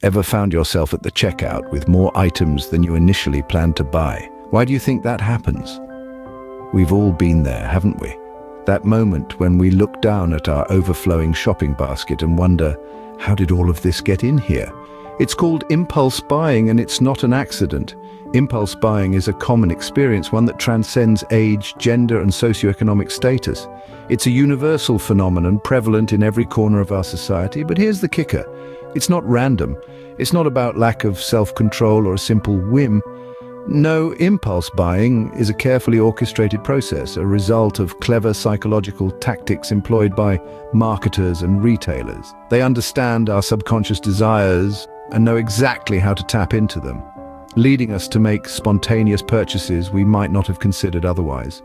Ever found yourself at the checkout with more items than you initially planned to buy? Why do you think that happens? We've all been there, haven't we? That moment when we look down at our overflowing shopping basket and wonder, how did all of this get in here? It's called impulse buying, and it's not an accident. Impulse buying is a common experience, one that transcends age, gender, and socioeconomic status. It's a universal phenomenon prevalent in every corner of our society, but here's the kicker. It's not random. It's not about lack of self-control or a simple whim. No, impulse buying is a carefully orchestrated process, a result of clever psychological tactics employed by marketers and retailers. They understand our subconscious desires and know exactly how to tap into them, leading us to make spontaneous purchases we might not have considered otherwise.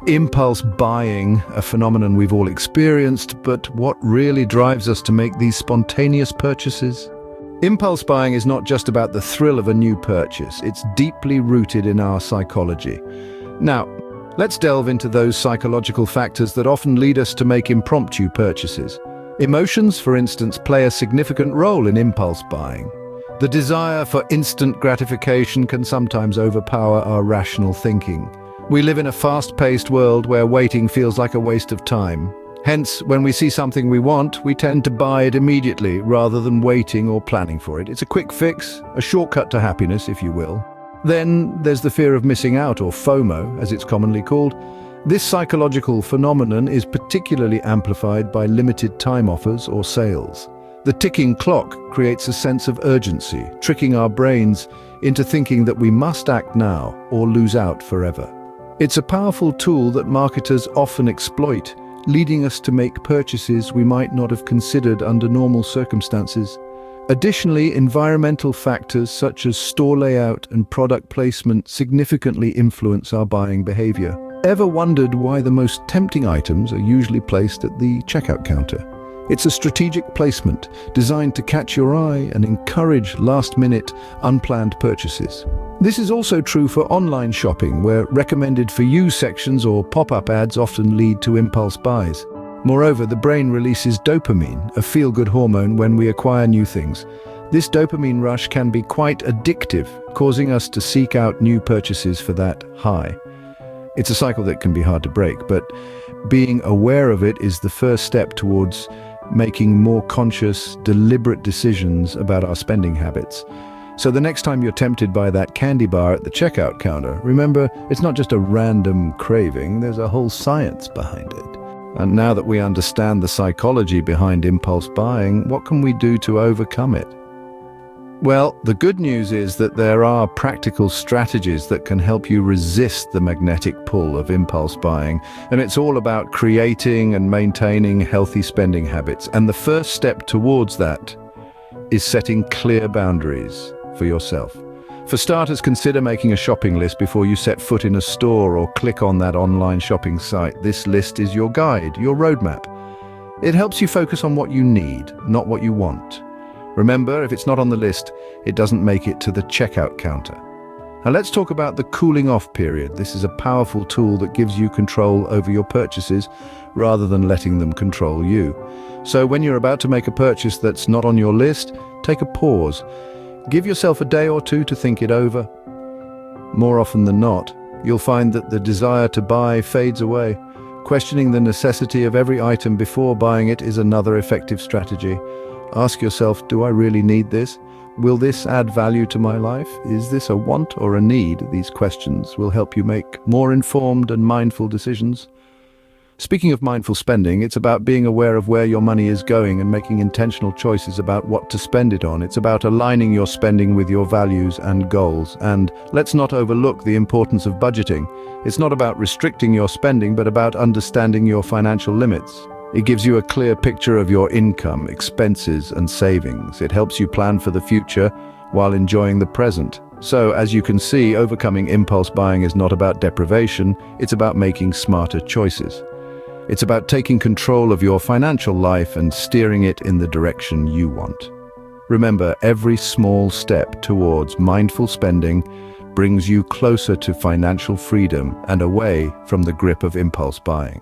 Impulse buying, a phenomenon we've all experienced, but what really drives us to make these spontaneous purchases? Impulse buying is not just about the thrill of a new purchase, it's deeply rooted in our psychology. Now, let's delve into those psychological factors that often lead us to make impromptu purchases. Emotions, for instance, play a significant role in impulse buying. The desire for instant gratification can sometimes overpower our rational thinking. We live in a fast-paced world where waiting feels like a waste of time. Hence, when we see something we want, we tend to buy it immediately rather than waiting or planning for it. It's a quick fix, a shortcut to happiness, if you will. Then there's the fear of missing out, or FOMO, as it's commonly called. This psychological phenomenon is particularly amplified by limited time offers or sales. The ticking clock creates a sense of urgency, tricking our brains into thinking that we must act now or lose out forever. It's a powerful tool that marketers often exploit, leading us to make purchases we might not have considered under normal circumstances. Additionally, environmental factors such as store layout and product placement significantly influence our buying behavior. Ever wondered why the most tempting items are usually placed at the checkout counter? It's a strategic placement designed to catch your eye and encourage last-minute, unplanned purchases. This is also true for online shopping, where recommended for you sections or pop-up ads often lead to impulse buys. Moreover, the brain releases dopamine, a feel-good hormone, when we acquire new things. This dopamine rush can be quite addictive, causing us to seek out new purchases for that high. It's a cycle that can be hard to break, but being aware of it is the first step towards making more conscious, deliberate decisions about our spending habits. So the next time you're tempted by that candy bar at the checkout counter, remember, it's not just a random craving, there's a whole science behind it. And now that we understand the psychology behind impulse buying, what can we do to overcome it? Well, the good news is that there are practical strategies that can help you resist the magnetic pull of impulse buying, and it's all about creating and maintaining healthy spending habits. And the first step towards that is setting clear boundaries for yourself. For starters, consider making a shopping list before you set foot in a store or click on that online shopping site. This list is your guide, your roadmap. It helps you focus on what you need, not what you want. Remember, if it's not on the list, it doesn't make it to the checkout counter. Now let's talk about the cooling off period. This is a powerful tool that gives you control over your purchases rather than letting them control you. So when you're about to make a purchase that's not on your list, take a pause. Give yourself a day or two to think it over. More often than not, you'll find that the desire to buy fades away. Questioning the necessity of every item before buying it is another effective strategy. Ask yourself, do I really need this? Will this add value to my life? Is this a want or a need? These questions will help you make more informed and mindful decisions. Speaking of mindful spending, it's about being aware of where your money is going and making intentional choices about what to spend it on. It's about aligning your spending with your values and goals. And let's not overlook the importance of budgeting. It's not about restricting your spending, but about understanding your financial limits. It gives you a clear picture of your income, expenses, and savings. It helps you plan for the future while enjoying the present. So, as you can see, overcoming impulse buying is not about deprivation, it's about making smarter choices. It's about taking control of your financial life and steering it in the direction you want. Remember, every small step towards mindful spending brings you closer to financial freedom and away from the grip of impulse buying.